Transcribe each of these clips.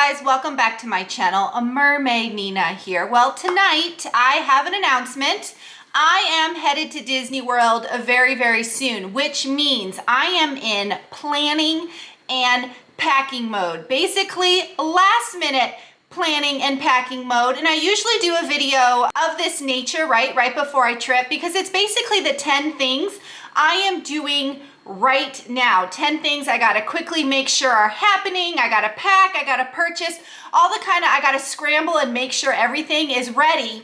guys, welcome back to my channel. Mermaid Nina here. Well, tonight I have an announcement. I am headed to Disney World very, very soon, which means I am in planning and packing mode. Basically, last minute planning and packing mode. And I usually do a video of this nature right before I trip, because it's basically the 10 things I am doing right now. 10 things I gotta quickly make sure are happening. I gotta pack, I gotta purchase, all the kind of, I gotta scramble and make sure everything is ready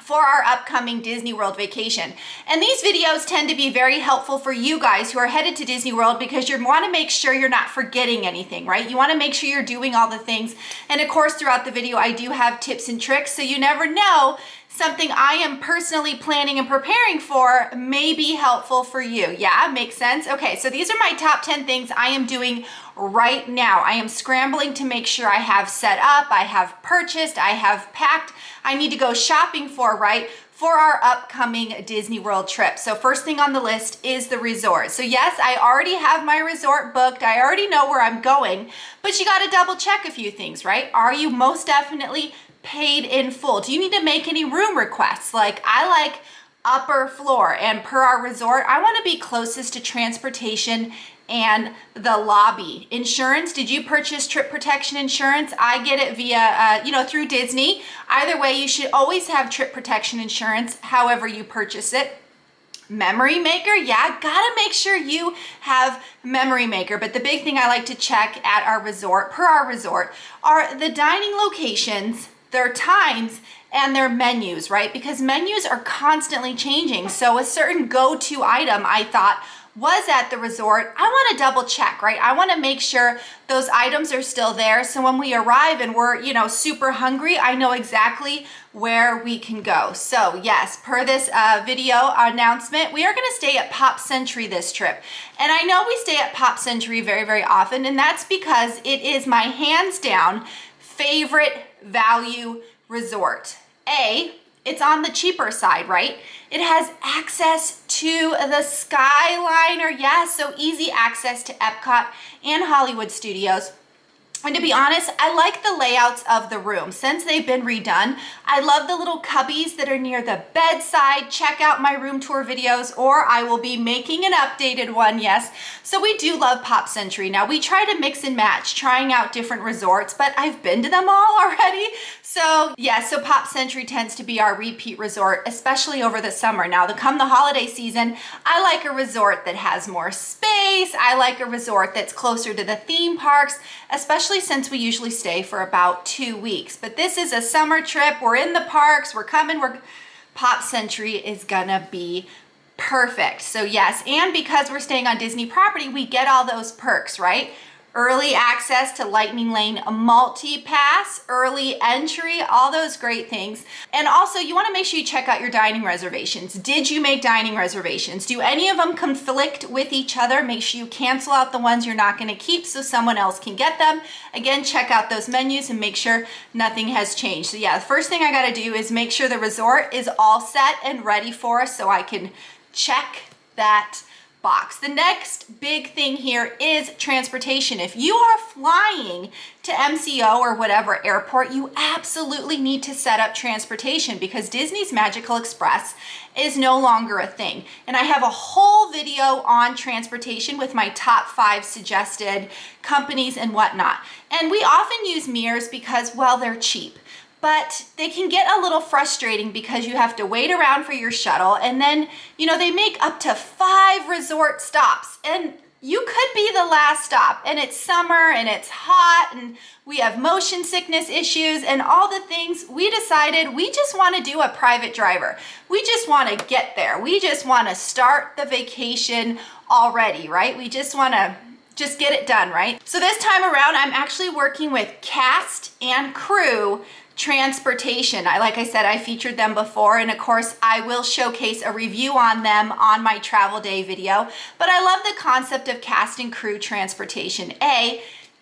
for our upcoming Disney World vacation. And these videos tend to be very helpful for you guys who are headed to Disney World, because you want to make sure you're not forgetting anything, right? You want to make sure you're doing all the things. And of course, throughout the video, I do have tips and tricks, so you never know, something I am personally planning and preparing for may be helpful for you. Yeah, makes sense? Okay, so these are my top 10 things I am doing right now. I am scrambling to make sure I have set up, I have purchased, I have packed, I need to go shopping for, right? For our upcoming Disney World trip. So first thing on the list is the resort. So yes, I already have my resort booked. I already know where I'm going, but you got to double check a few things, right? Are you most definitely paid in full? Do you need to make any room requests? Like, I like upper floor, and per our resort, I want to be closest to transportation and the lobby. Insurance, did you purchase trip protection insurance? I get it via, through Disney. Either way, you should always have trip protection insurance, however you purchase it. Memory maker, yeah, gotta make sure you have memory maker. But the big thing I like to check at our resort, per our resort, are the dining locations, their times, and their menus, right? Because menus are constantly changing. So a certain go-to item I thought was at the resort, I want to double check, right? I want to make sure those items are still there. So when we arrive and we're, super hungry, I know exactly where we can go. So yes, per this video announcement, we are going to stay at Pop Century this trip. And I know we stay at Pop Century very, very often, and that's because it is my hands down favorite value resort. It's on the cheaper side, right? It has access to the Skyliner. Yes, so easy access to Epcot and Hollywood Studios. And to be honest, I like the layouts of the room. Since they've been redone, I love the little cubbies that are near the bedside. Check out my room tour videos, or I will be making an updated one, yes. So we do love Pop Century. Now, we try to mix and match, trying out different resorts, but I've been to them all already. So yeah, so Pop Century tends to be our repeat resort, especially over the summer. Now, come the holiday season, I like a resort that has more space. I like a resort that's closer to the theme parks, especially since we usually stay for about 2 weeks. But this is a summer trip. We're in the parks, we're coming, Pop Century is gonna be perfect. So yes, and because we're staying on Disney property, we get all those perks, right? Early access to Lightning Lane multi-pass, early entry, all those great things. And also, you want to make sure you check out your dining reservations. Did you make dining reservations? Do any of them conflict with each other? Make sure you cancel out the ones you're not going to keep so someone else can get them. Again, check out those menus and make sure nothing has changed. So yeah, the first thing I got to do is make sure the resort is all set and ready for us so I can check that box. The next big thing here is transportation. If you are flying to MCO or whatever airport, you absolutely need to set up transportation, because Disney's Magical Express is no longer a thing. And I have a whole video on transportation with my top 5 suggested companies and whatnot. And we often use Mears because, well, they're cheap. But they can get a little frustrating because you have to wait around for your shuttle, and then, they make up to 5 resort stops, and you could be the last stop, and it's summer and it's hot and we have motion sickness issues and all the things. We decided we just want to do a private driver. We just want to get there. We just want to start the vacation already, right? We just want to just get it done, right? So this time around, I'm actually working with cast and crew transportation. Like I said, I featured them before, and of course I will showcase a review on them on my travel day video. But I love the concept of cast and crew transportation.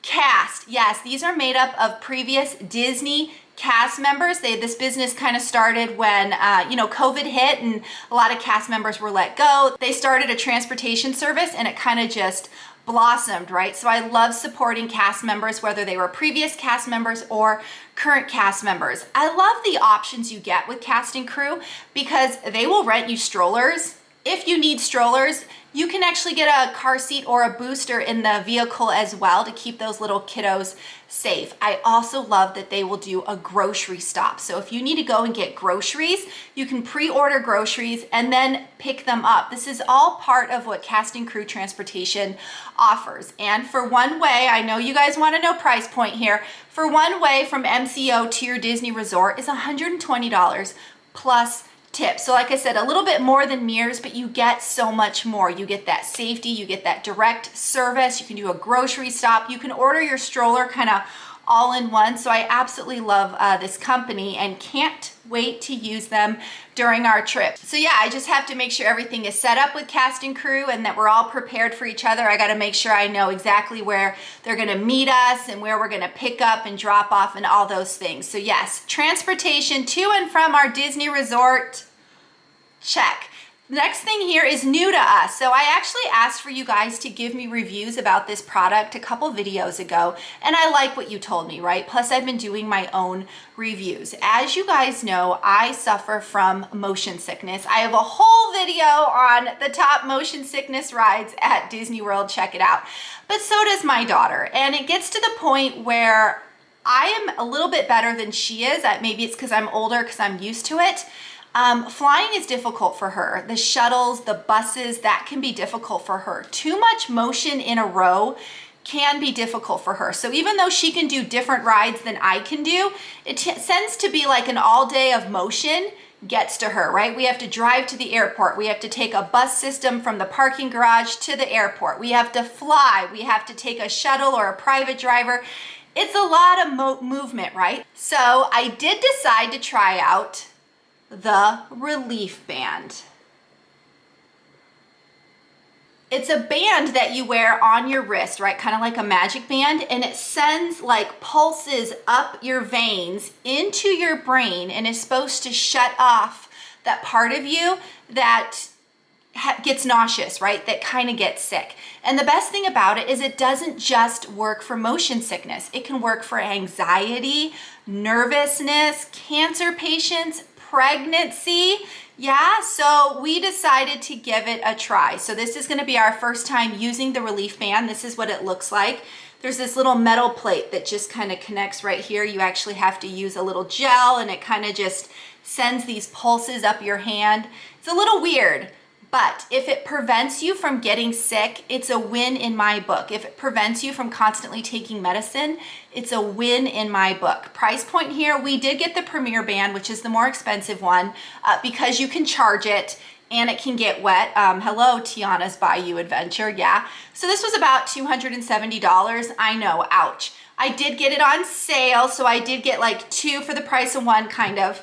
Cast, yes, these are made up of previous Disney cast members. This business kind of started when COVID hit and a lot of cast members were let go. They started a transportation service, and it kind of just blossomed, right? So I love supporting cast members, whether they were previous cast members or current cast members. I love the options you get with cast and crew because they will rent you strollers. If you need strollers, you can actually get a car seat or a booster in the vehicle as well to keep those little kiddos safe. I also love that they will do a grocery stop. So if you need to go and get groceries, you can pre-order groceries and then pick them up. This is all part of what cast and crew transportation offers. And for one way, I know you guys want to know price point here, for one way from MCO to your Disney resort is $120 plus tip. So like I said, a little bit more than Mears, but you get so much more. You get that safety, you get that direct service, you can do a grocery stop, you can order your stroller kind of all in one. So I absolutely love this company and can't wait to use them during our trip. So yeah, I just have to make sure everything is set up with cast and crew and that we're all prepared for each other. I got to make sure I know exactly where they're going to meet us and where we're going to pick up and drop off and all those things. So yes, transportation to and from our Disney resort, check. Next thing here is new to us. So I actually asked for you guys to give me reviews about this product a couple videos ago, and I like what you told me, right? Plus I've been doing my own reviews. As you guys know, I suffer from motion sickness. I have a whole video on the top motion sickness rides at Disney World. Check it out. But so does my daughter. And it gets to the point where I am a little bit better than she is. Maybe it's because I'm older, because I'm used to it. Flying is difficult for her. The shuttles, the buses, that can be difficult for her. Too much motion in a row can be difficult for her. So even though she can do different rides than I can do, it tends to be like an all day of motion gets to her, right? We have to drive to the airport. We have to take a bus system from the parking garage to the airport. We have to fly. We have to take a shuttle or a private driver. It's a lot of movement, right? So I did decide to try out the Relief Band. It's a band that you wear on your wrist, right? Kind of like a magic band, and it sends like pulses up your veins into your brain and is supposed to shut off that part of you that gets nauseous, right? That kind of gets sick. And the best thing about it is it doesn't just work for motion sickness. It can work for anxiety, nervousness, cancer patients, pregnancy. Yeah, so we decided to give it a try. So this is going to be our first time using the Relief Band. This is what it looks like. There's this little metal plate that just kind of connects right here. You actually have to use a little gel and it kind of just sends these pulses up your hand. It's a little weird, but if it prevents you from getting sick, it's a win in my book. If it prevents you from constantly taking medicine, it's a win in my book. Price point here, we did get the Premier Band, which is the more expensive one, because you can charge it and it can get wet. Hello, Tiana's Bayou Adventure, yeah. So this was about $270. I know, ouch. I did get it on sale, so I did get like two for the price of one, kind of.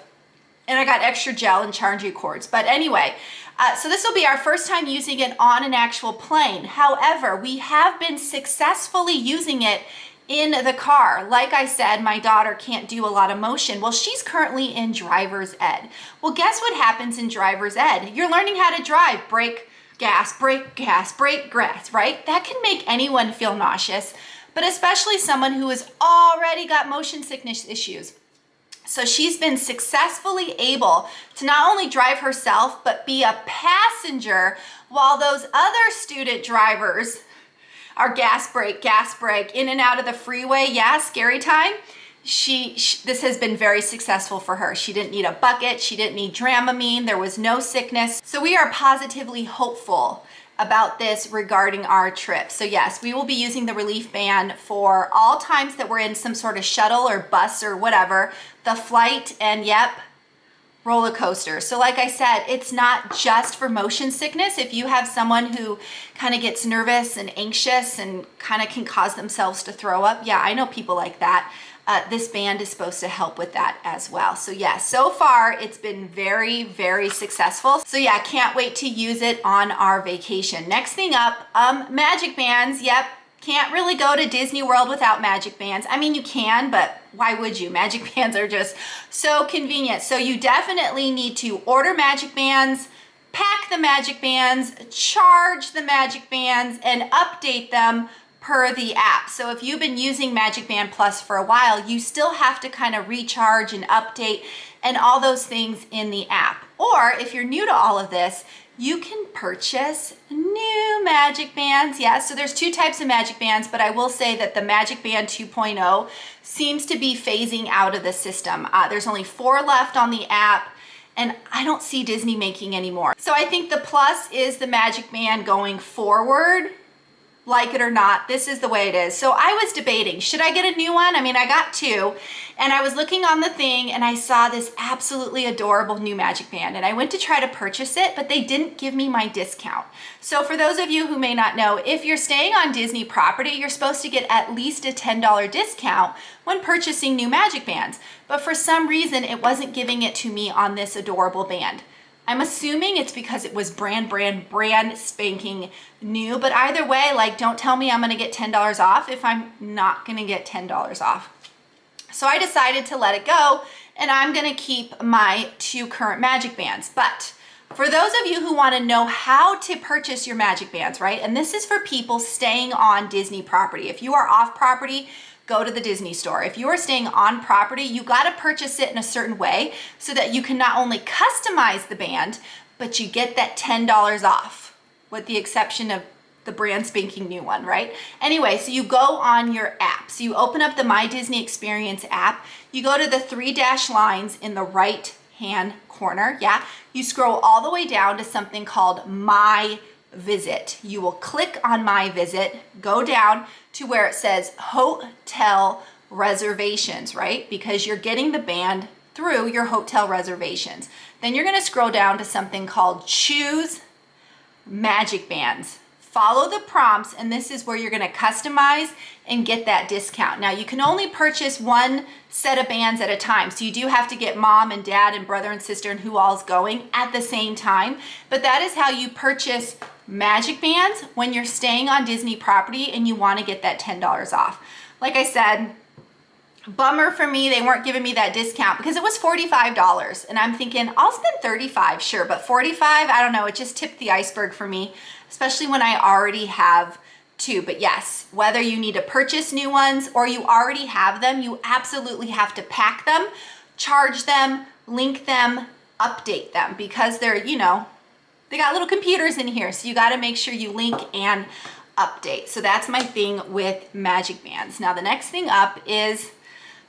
And I got extra gel and charging cords. But anyway, so this will be our first time using it on an actual plane. However, we have been successfully using it in the car. Like I said, my daughter can't do a lot of motion. Well, she's currently in driver's ed. Well, guess what happens in driver's ed? You're learning how to drive. Brake, gas, brake, gas, brake, gas, right? That can make anyone feel nauseous, but especially someone who has already got motion sickness issues. So she's been successfully able to not only drive herself, but be a passenger while those other student drivers are gas brake, in and out of the freeway. Yeah, scary time. This has been very successful for her. She didn't need a bucket. She didn't need Dramamine. There was no sickness. So we are positively hopeful about this regarding our trip. So yes, we will be using the Relief Band for all times that we're in some sort of shuttle or bus or whatever, the flight, and yep, roller coaster. So like I said, it's not just for motion sickness. If you have someone who kind of gets nervous and anxious and kind of can cause themselves to throw up, yeah, I know people like that. This band is supposed to help with that as well. So yeah, so far it's been very, very successful. So yeah, can't wait to use it on our vacation. Next thing up, MagicBands. Yep, can't really go to Disney World without MagicBands. I mean, you can, but why would you? MagicBands are just so convenient. So you definitely need to order MagicBands, pack the MagicBands, charge the MagicBands, and update them per the app. So if you've been using MagicBand Plus for a while, you still have to kind of recharge and update and all those things in the app. Or if you're new to all of this, you can purchase new MagicBands. Yeah, so there's two types of MagicBands, but I will say that the MagicBand 2.0 seems to be phasing out of the system. There's only 4 left on the app, and I don't see Disney making any more. So I think the Plus is the MagicBand going forward. Like it or not, this is the way it is. So I was debating, should I get a new one? I mean, I got 2, and I was looking on the thing and I saw this absolutely adorable new MagicBand, and I went to try to purchase it, but they didn't give me my discount. So for those of you who may not know, if you're staying on Disney property, you're supposed to get at least a $10 discount when purchasing new MagicBands. But for some reason, it wasn't giving it to me on this adorable band. I'm assuming it's because it was brand spanking new, but either way, like, don't tell me I'm gonna get $10 off if I'm not gonna get $10 off. So I decided to let it go, and I'm gonna keep my 2 current MagicBands. But for those of you who wanna know how to purchase your MagicBands, right? And this is for people staying on Disney property. If you are off property, go to the Disney store. If you are staying on property, you gotta purchase it in a certain way so that you can not only customize the band, but you get that $10 off, with the exception of the brand spanking new one, right? Anyway, so you go on your app. So you open up the My Disney Experience app, you go to the 3 dash lines in the right hand corner, yeah? You scroll all the way down to something called My Visit. You will click on My Visit, go down to where it says Hotel Reservations, right? Because you're getting the band through your hotel reservations. Then you're gonna scroll down to something called Choose MagicBands. Follow the prompts, and this is where you're gonna customize and get that discount. Now, you can only purchase 1 set of bands at a time, so you do have to get mom and dad and brother and sister and who all's going at the same time, but that is how you purchase MagicBands when you're staying on Disney property and you wanna get that $10 off. Like I said, bummer for me, they weren't giving me that discount because it was $45, and I'm thinking, I'll spend $35, sure, but $45, I don't know, it just tipped the iceberg for me, especially when I already have 2. But yes, whether you need to purchase new ones or you already have them, you absolutely have to pack them, charge them, link them, update them, because they're, you know, they got little computers in here, so you got to make sure you link and update. So that's my thing with MagicBands. Now the next thing up is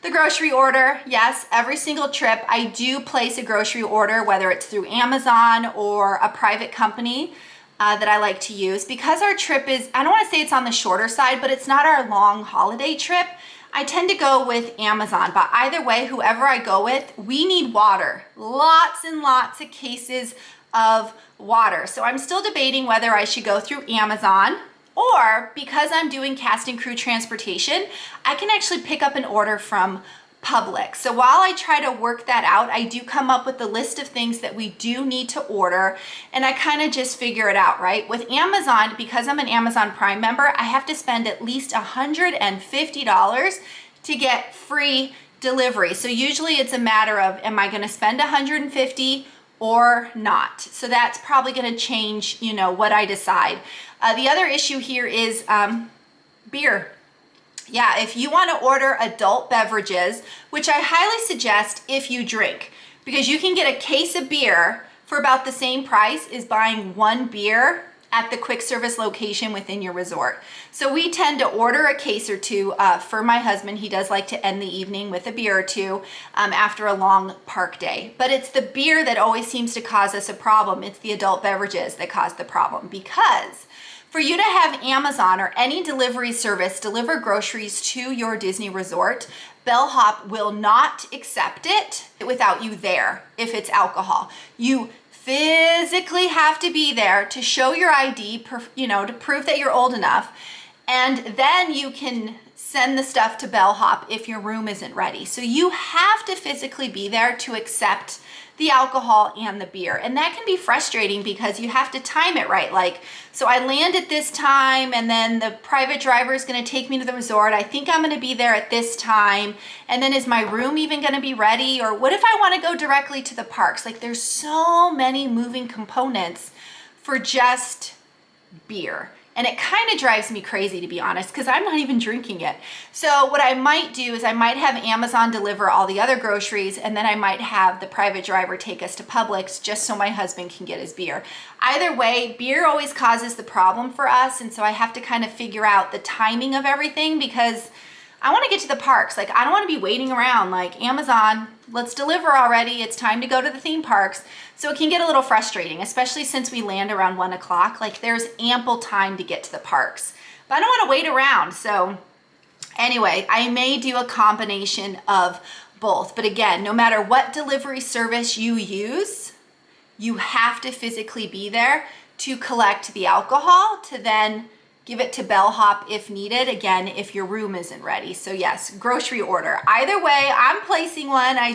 the grocery order. Yes, every single trip I do place a grocery order, whether it's through Amazon or a private company that I like to use. Because our trip is, I don't want to say it's on the shorter side, but it's not our long holiday trip, I tend to go with Amazon. But either way, whoever I go with, we need water. Lots and lots of cases of water. So I'm still debating whether I should go through Amazon, or because I'm doing cast and crew transportation, I can actually pick up an order from Publix. So while I try to work that out, I do come up with the list of things that we do need to order, and I kind of just figure it out, right? With Amazon, because I'm an Amazon Prime member, I have to spend at least $150 to get free delivery. So usually it's a matter of, am I going to spend $150 or not? So that's probably going to change, you know, what I decide. The other issue here is beer. Yeah, if you want to order adult beverages, which I highly suggest if you drink, because you can get a case of beer for about the same price as buying 1 beer at the quick service location within your resort. So we tend to order a case or 2 for my husband. He does like to end the evening with a beer or 2 after a long park day. But it's the beer that always seems to cause us a problem. It's the adult beverages that cause the problem, because for you to have Amazon or any delivery service deliver groceries to your Disney resort, Bellhop will not accept it without you there if it's alcohol. You physically have to be there to show your ID, you know, to prove that you're old enough, and then you can send the stuff to Bellhop if your room isn't ready. So you have to physically be there to accept the alcohol and the beer. And that can be frustrating because you have to time it right. Like, so I land at this time and then the private driver is going to take me to the resort. I think I'm going to be there at this time. And then is my room even going to be ready? Or what if I want to go directly to the parks? Like, there's so many moving components for just beer. And it kind of drives me crazy, to be honest, because I'm not even drinking it. So what I might do is I might have Amazon deliver all the other groceries, and then I might have the private driver take us to Publix just so my husband can get his beer. Either way, beer always causes the problem for us, and so I have to kind of figure out the timing of everything because I want to get to the parks. Like, I don't want to be waiting around like, Amazon, let's deliver already. It's time to go to the theme parks. So it can get a little frustrating, especially since we land around 1 o'clock. Like, there's ample time to get to the parks, but I don't want to wait around. So anyway, I may do a combination of both. But again, no matter what delivery service you use, you have to physically be there to collect the alcohol to then give it to bellhop if needed, again, if your room isn't ready. So yes, grocery order. Either way, I'm placing one. I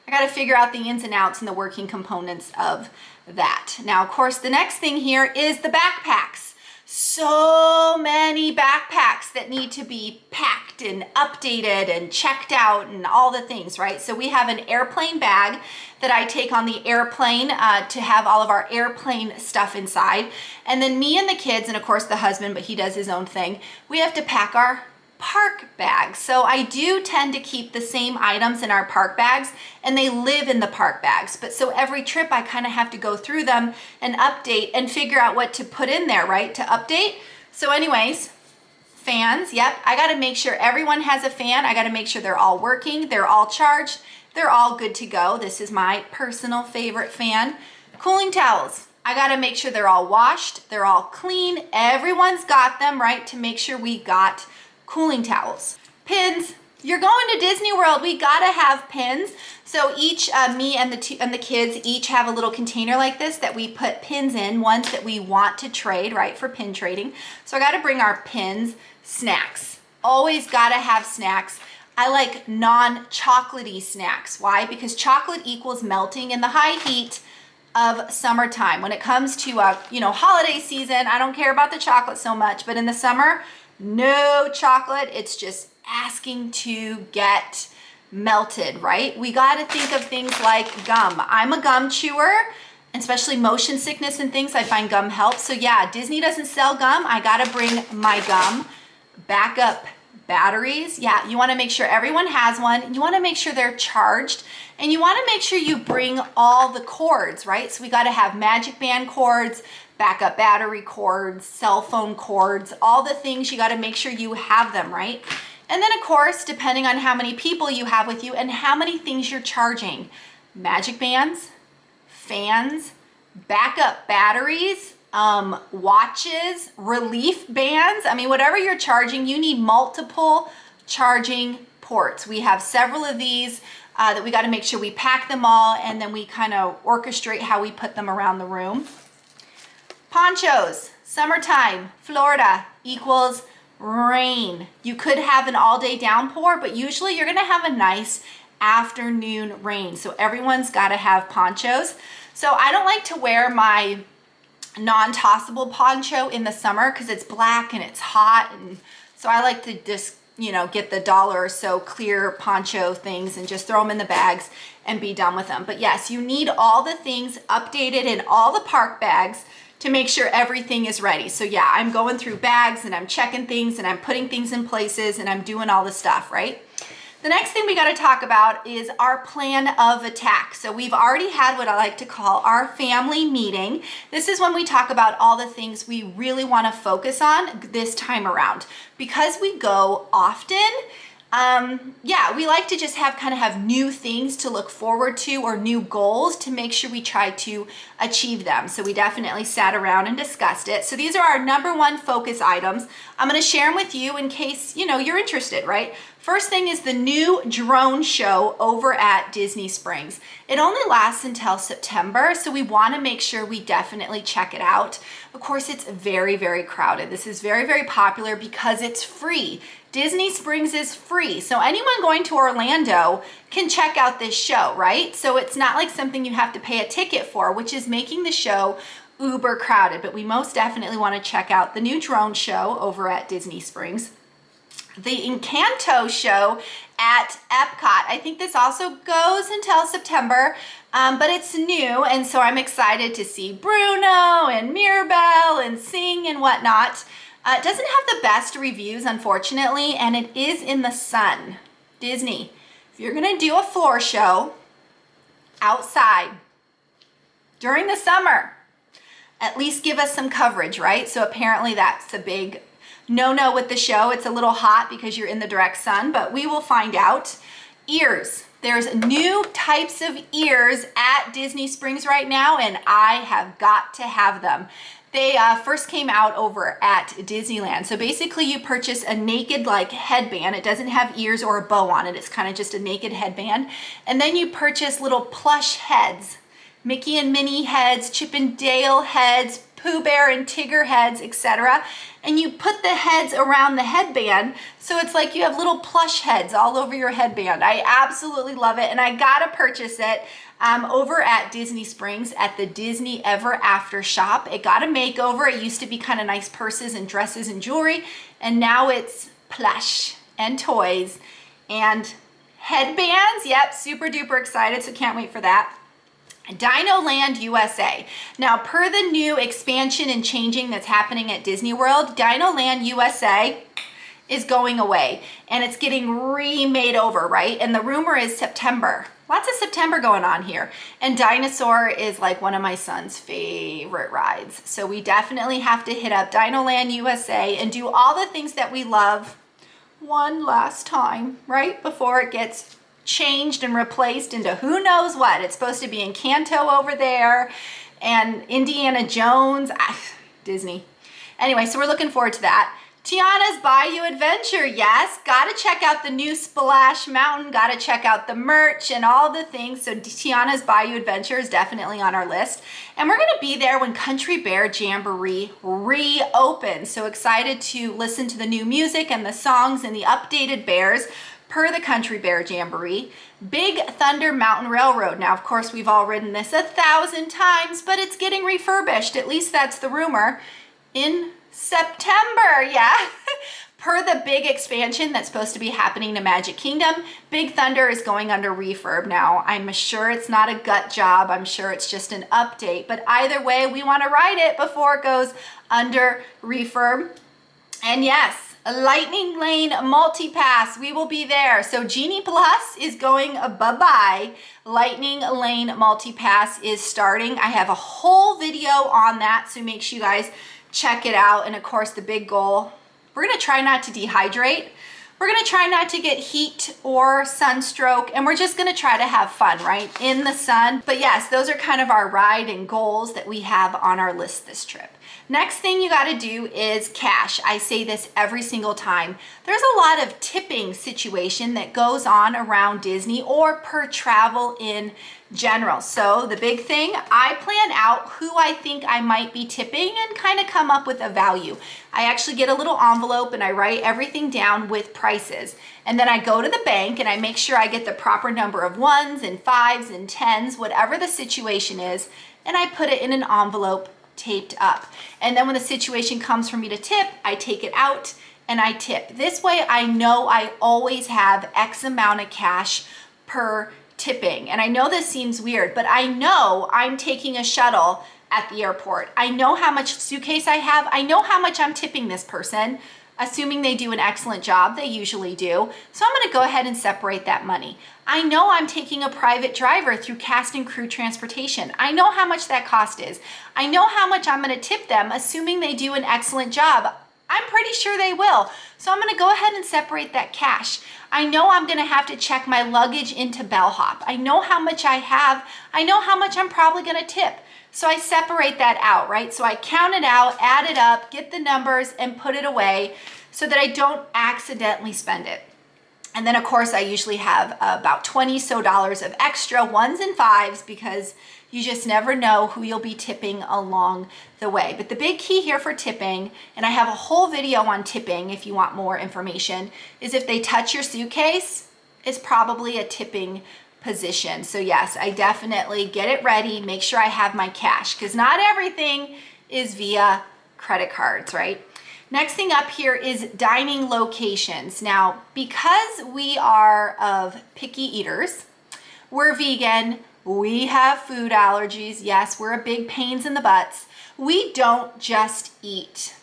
got to figure out the ins and outs and the working components of that. Now, of course, the next thing here is the backpacks. So many backpacks that need to be packed and updated and checked out and all the things, right? So we have an airplane bag that I take on the airplane to have all of our airplane stuff inside. And then me and the kids, and of course the husband, but he does his own thing, we have to pack our park bags. So I do tend to keep the same items in our park bags, and they live in the park bags. But so every trip I kind of have to go through them and update and figure out what to put in there, right, to update. So anyways, fans, yep, I got to make sure everyone has a fan. I got to make sure they're all working, they're all charged, they're all good to go. This is my personal favorite fan. Cooling towels. I got to make sure they're all washed, they're all clean. Everyone's got them, right, to make sure we got cooling towels. Pins. You're going to Disney World, we gotta have pins. So each, me and the kids each have a little container like this that we put pins in, ones that we want to trade, right, for pin trading. So I gotta bring our pins. Snacks. Always gotta have snacks. I like non-chocolatey snacks. Why? Because chocolate equals melting in the high heat of summertime. When it comes to, holiday season, I don't care about the chocolate so much, but in the summer, no chocolate. It's just asking to get melted, right? We got to think of things like gum. I'm a gum chewer, especially motion sickness and things. I find gum helps. So yeah, Disney doesn't sell gum. I got to bring my gum. Backup batteries. Yeah, you want to make sure everyone has one. You want to make sure they're charged, and you want to make sure you bring all the cords, right? So we got to have MagicBand cords, backup battery cords, cell phone cords, all the things. You got to make sure you have them, right? And then of course, depending on how many people you have with you and how many things you're charging, MagicBands, fans, backup batteries, watches, relief bands. I mean, whatever you're charging, you need multiple charging ports. We have several of these that we got to make sure we pack them all, and then we kind of orchestrate how we put them around the room. Ponchos, summertime, Florida equals rain. You could have an all-day downpour, but usually you're going to have a nice afternoon rain. So everyone's got to have ponchos. So I don't like to wear my non-tossable poncho in the summer because it's black and it's hot, and so I like to just get the $1 or so clear poncho things and just throw them in the bags and be done with them. But yes, you need all the things updated in all the park bags to make sure everything is ready. So yeah, I'm going through bags and I'm checking things and I'm putting things in places and I'm doing all the stuff, right? The next thing we got to talk about is our plan of attack. So we've already had what I like to call our family meeting. This is when we talk about all the things we really want to focus on this time around. Because we go often, we like to just have new things to look forward to or new goals to make sure we try to achieve them. So we definitely sat around and discussed it. So these are our number one focus items. I'm going to share them with you in case, you're interested, right? First thing is the new drone show over at Disney Springs. It only lasts until September, so we want to make sure we definitely check it out. Of course, it's very, very crowded. This is very, very popular because it's free. Disney Springs is free. So anyone going to Orlando can check out this show, right? So it's not like something you have to pay a ticket for, which is making the show uber crowded. But we most definitely want to check out the new drone show over at Disney Springs. The Encanto show at Epcot. I think this also goes until September, but it's new, and so I'm excited to see Bruno and Mirabel and Sing and whatnot. It doesn't have the best reviews, unfortunately, and it is in the sun. Disney, if you're gonna do a floor show outside during the summer, at least give us some coverage, right? So apparently that's a big no with the show. It's a little hot because you're in the direct sun, but we will find out. Ears. There's new types of ears at Disney Springs right now, and I have got to have them. They first came out over at Disneyland. So basically you purchase a naked like headband. It doesn't have ears or a bow on it. It's kind of just a naked headband. And then you purchase little plush heads, Mickey and Minnie heads, Chip and Dale heads, Pooh Bear and Tigger heads, etc. And you put the heads around the headband, so it's like you have little plush heads all over your headband. I absolutely love it, and I gotta purchase it over at Disney Springs at the Disney Ever After shop. It got a makeover. It used to be kind of nice purses and dresses and jewelry, and now it's plush and toys and headbands. Yep, super duper excited, so can't wait for that. Dino Land USA. Now, per the new expansion and changing that's happening at Disney World, Dino Land USA is going away and it's getting remade over, right? And the rumor is September. Lots of September going on here. And Dinosaur is like one of my son's favorite rides. So we definitely have to hit up Dino Land USA and do all the things that we love one last time, right? Before it gets changed and replaced into who knows what. It's supposed to be Encanto over there and Indiana Jones. Disney. Anyway, so we're looking forward to that. Tiana's Bayou Adventure, yes. Gotta check out the new Splash Mountain. Gotta check out the merch and all the things. So Tiana's Bayou Adventure is definitely on our list. And we're gonna be there when Country Bear Jamboree reopens. So excited to listen to the new music and the songs and the updated bears per the Country Bear Jamboree. Big Thunder Mountain Railroad. Now, of course, we've all ridden this 1,000 times, but it's getting refurbished. At least that's the rumor. In September, yeah. Per the big expansion that's supposed to be happening to Magic Kingdom, Big Thunder is going under refurb now. I'm sure it's not a gut job. I'm sure it's just an update. But either way, we want to ride it before it goes under refurb. And yes, Lightning Lane Multipass, we will be there. So Genie Plus is going bye-bye. Lightning Lane Multipass is starting. I have a whole video on that, so make sure you guys check it out. And of course, the big goal, we're gonna try not to dehydrate. We're gonna try not to get heat or sunstroke, and we're just gonna try to have fun, right, in the sun. But yes, those are kind of our ride and goals that we have on our list this trip. Next thing you gotta do is cash. I say this every single time. There's a lot of tipping situation that goes on around Disney or per travel in general. So the big thing, I plan out who I think I might be tipping and kind of come up with a value. I actually get a little envelope and I write everything down with prices. And then I go to the bank and I make sure I get the proper number of 1s and 5s and 10s, whatever the situation is, and I put it in an envelope taped up. And then when the situation comes for me to tip, I take it out and I tip. This way I know I always have X amount of cash per tipping. And I know this seems weird, but I know I'm taking a shuttle at the airport. I know how much suitcase I have. I know how much I'm tipping this person, assuming they do an excellent job. They usually do. So I'm gonna go ahead and separate that money. I know I'm taking a private driver through cast and crew transportation. I know how much that cost is. I know how much I'm gonna tip them, assuming they do an excellent job. I'm pretty sure they will. So I'm gonna go ahead and separate that cash. I know I'm gonna have to check my luggage into bellhop. I know how much I have. I know how much I'm probably gonna tip. So I separate that out, right? So I count it out, add it up, get the numbers, and put it away so that I don't accidentally spend it. And then of course I usually have about $20 so of extra ones and fives because you just never know who you'll be tipping along the way. But the big key here for tipping, and I have a whole video on tipping if you want more information, is if they touch your suitcase, it's probably a tipping position. So yes, I definitely get it ready, make sure I have my cash because not everything is via credit cards, right? Next thing up here is dining locations. Now, because we are of picky eaters, we're vegan, we have food allergies, yes, we're a big pains in the butts. We don't just eat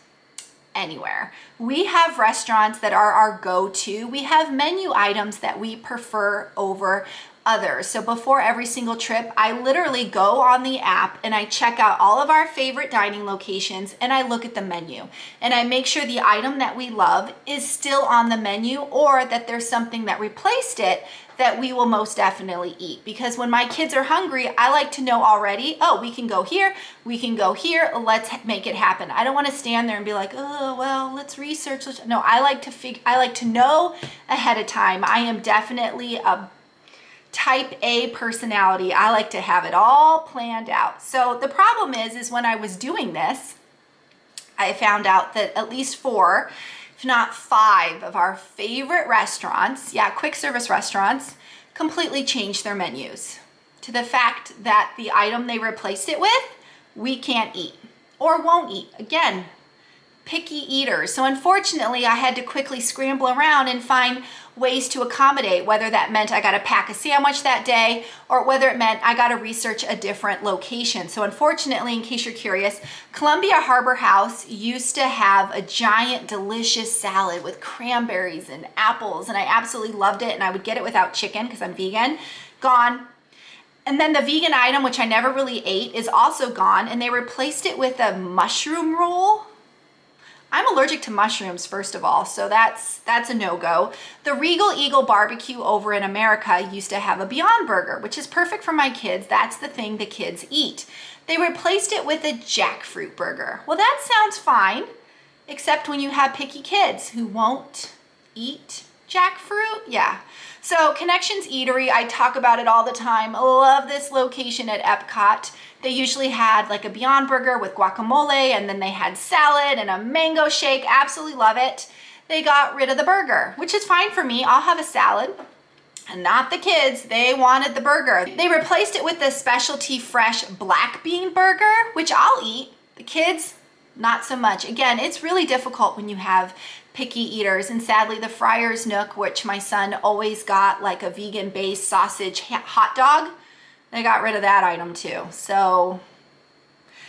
anywhere. We have restaurants that are our go-to. We have menu items that we prefer over others. So before every single trip, I literally go on the app and I check out all of our favorite dining locations and I look at the menu and I make sure the item that we love is still on the menu or that there's something that replaced it that we will most definitely eat. Because when my kids are hungry, I like to know already, oh, we can go here, let's make it happen. I don't want to stand there and be like, oh, well, let's research. No, I like to know ahead of time. I am definitely a type A personality. I like to have it all planned out. So the problem is when I was doing this, I found out that at least 4, if not 5 of our favorite restaurants, quick service restaurants, completely changed their menus to the fact that the item they replaced it with, we can't eat or won't eat. Again, picky eaters. So unfortunately, I had to quickly scramble around and find ways to accommodate, whether that meant I got to pack a sandwich that day or whether it meant I got to research a different location. So unfortunately, in case you're curious, Columbia Harbor House used to have a giant delicious salad with cranberries and apples, and I absolutely loved it, and I would get it without chicken because I'm vegan. Gone. And then the vegan item, which I never really ate, is also gone, and they replaced it with a mushroom roll. I'm allergic to mushrooms, first of all, so that's a no-go. The Regal Eagle Barbecue over in America used to have a Beyond Burger, which is perfect for my kids. That's the thing the kids eat. They replaced it with a jackfruit burger. Well, that sounds fine, except when you have picky kids who won't eat jackfruit. Yeah. So Connections Eatery, I talk about it all the time. Love this location at Epcot. They usually had like a Beyond Burger with guacamole, and then they had salad and a mango shake. Absolutely love it. They got rid of the burger, which is fine for me. I'll have a salad. And not the kids, they wanted the burger. They replaced it with the specialty fresh black bean burger, which I'll eat. The kids, not so much. Again, it's really difficult when you have picky eaters, and sadly the Friar's Nook, which my son always got like a vegan-based sausage hot dog, they got rid of that item too. So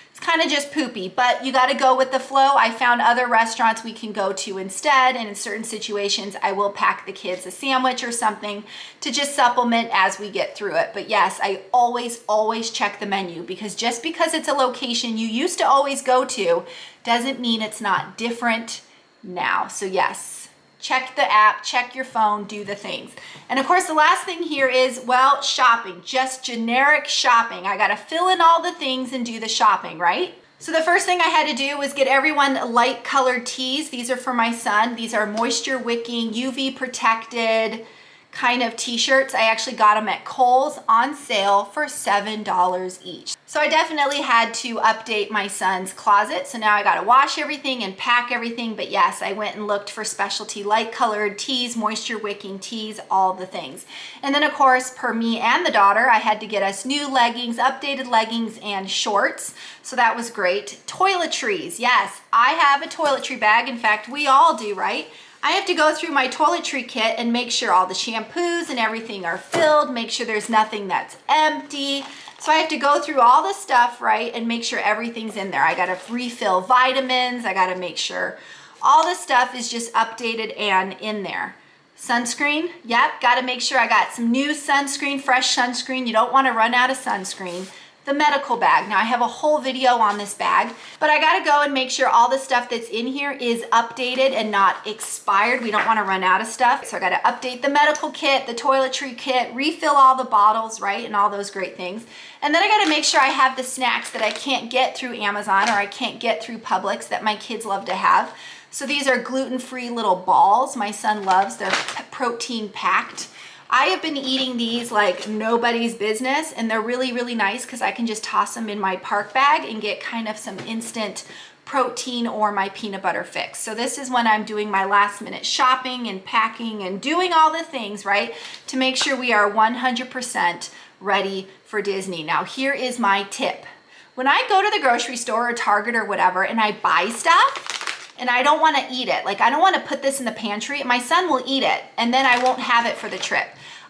it's kind of just poopy, but you got to go with the flow. I found other restaurants we can go to instead, and in certain situations I will pack the kids a sandwich or something to just supplement as we get through it. But yes, I always check the menu, because just because it's a location you used to always go to doesn't mean it's not different now. So yes, check the app, check your phone, do the things. And of course, the last thing here is, well, shopping, just generic shopping. I got to fill in all the things and do the shopping, right? So the first thing I had to do was get everyone light colored tees. These are for my son. These are moisture wicking, UV protected kind of t-shirts. I actually got them at Kohl's on sale for $7 each. So I definitely had to update my son's closet. So now I got to wash everything and pack everything. But yes, I went and looked for specialty light colored tees, moisture wicking tees, all the things. And then of course, per me and the daughter, I had to get us new leggings, updated leggings and shorts. So that was great. Toiletries. Yes, I have a toiletry bag. In fact, we all do, right? I have to go through my toiletry kit and make sure all the shampoos and everything are filled, make sure there's nothing that's empty. So I have to go through all the stuff, right, and make sure everything's in there. I got to refill vitamins. I got to make sure all the stuff is just updated and in there. Sunscreen, yep, got to make sure I got some new sunscreen, fresh sunscreen. You don't want to run out of sunscreen. The medical bag. Now I have a whole video on this bag, but I gotta go and make sure all the stuff that's in here is updated and not expired. We don't wanna run out of stuff. So I gotta update the medical kit, the toiletry kit, refill all the bottles, right? And all those great things. And then I gotta make sure I have the snacks that I can't get through Amazon or I can't get through Publix that my kids love to have. So these are gluten-free little balls. My son loves. They're protein packed. I have been eating these like nobody's business, and they're really, really nice because I can just toss them in my park bag and get kind of some instant protein or my peanut butter fix. So this is when I'm doing my last minute shopping and packing and doing all the things, right, to make sure we are 100% ready for Disney. Now, here is my tip. When I go to the grocery store or Target or whatever and I buy stuff and I don't want to eat it, like I don't want to put this in the pantry, my son will eat it and then I won't have it for the trip.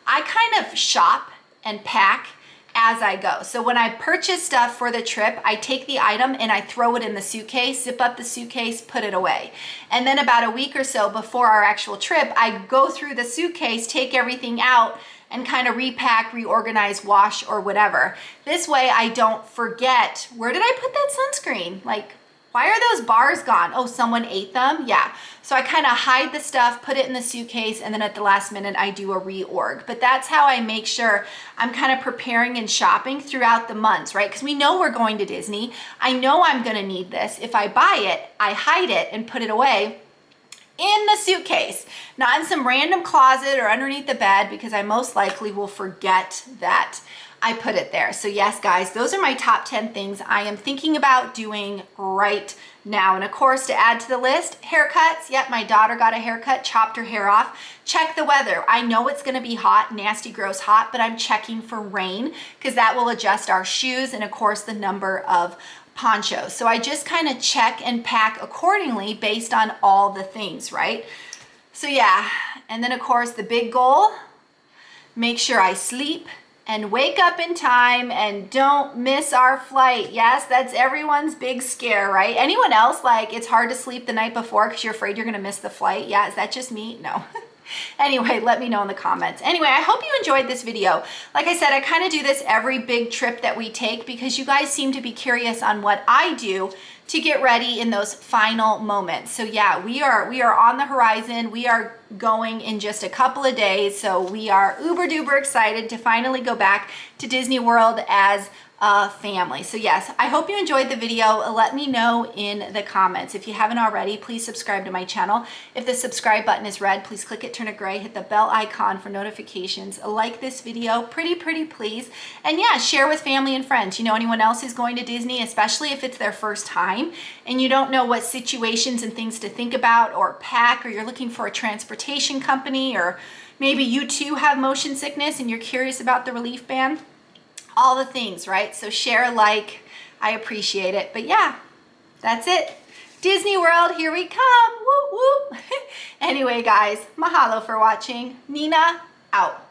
I kind of shop and pack as I go. So when I purchase stuff for the trip, I take the item and I throw it in the suitcase, zip up the suitcase, put it away. And then about a week or so before our actual trip, I go through the suitcase, take everything out, and kind of repack, reorganize, wash, or whatever. This way I don't forget, where did I put that sunscreen? Like, why are those bars gone? Oh, someone ate them? Yeah. So I kind of hide the stuff, put it in the suitcase, and then at the last minute I do a reorg. But that's how I make sure I'm kind of preparing and shopping throughout the months, right? Because we know we're going to Disney. I know I'm gonna need this. If I buy it, I hide it and put it away in the suitcase, not in some random closet or underneath the bed, because I most likely will forget that I put it there. So yes, guys, those are my top 10 things I am thinking about doing right now. And of course, to add to the list, haircuts. Yep, my daughter got a haircut, chopped her hair off. Check the weather. I know it's gonna be hot, nasty, gross hot, but I'm checking for rain because that will adjust our shoes and of course the number of ponchos. So I just kind of check and pack accordingly based on all the things, right? So yeah, and then of course the big goal, make sure I sleep and wake up in time and don't miss our flight. Yes, that's everyone's big scare, right? Anyone else, like it's hard to sleep the night before because you're afraid you're gonna miss the flight? Yeah, is that just me? No. Anyway, let me know in the comments. Anyway, I hope you enjoyed this video. Like I said, I kind of do this every big trip that we take because you guys seem to be curious on what I do to get ready in those final moments. So yeah, we are on the horizon. We are going in just a couple of days. So we are uber duper excited to finally go back to Disney World as a family. So yes, I hope you enjoyed the video. Let me know in the comments. If you haven't already, please subscribe to my channel. If the subscribe button is red, please click it, turn it gray, hit the bell icon for notifications. Like this video, pretty please. And yeah, share with family and friends. You know anyone else who's going to Disney, especially if it's their first time and you don't know what situations and things to think about or pack, or you're looking for a transportation company, or maybe you too have motion sickness and you're curious about the relief band. All the things, right? So share, like, I appreciate it. But yeah, that's it. Disney World, here we come. Whoop, whoop. Anyway, guys, mahalo for watching. Nina, out.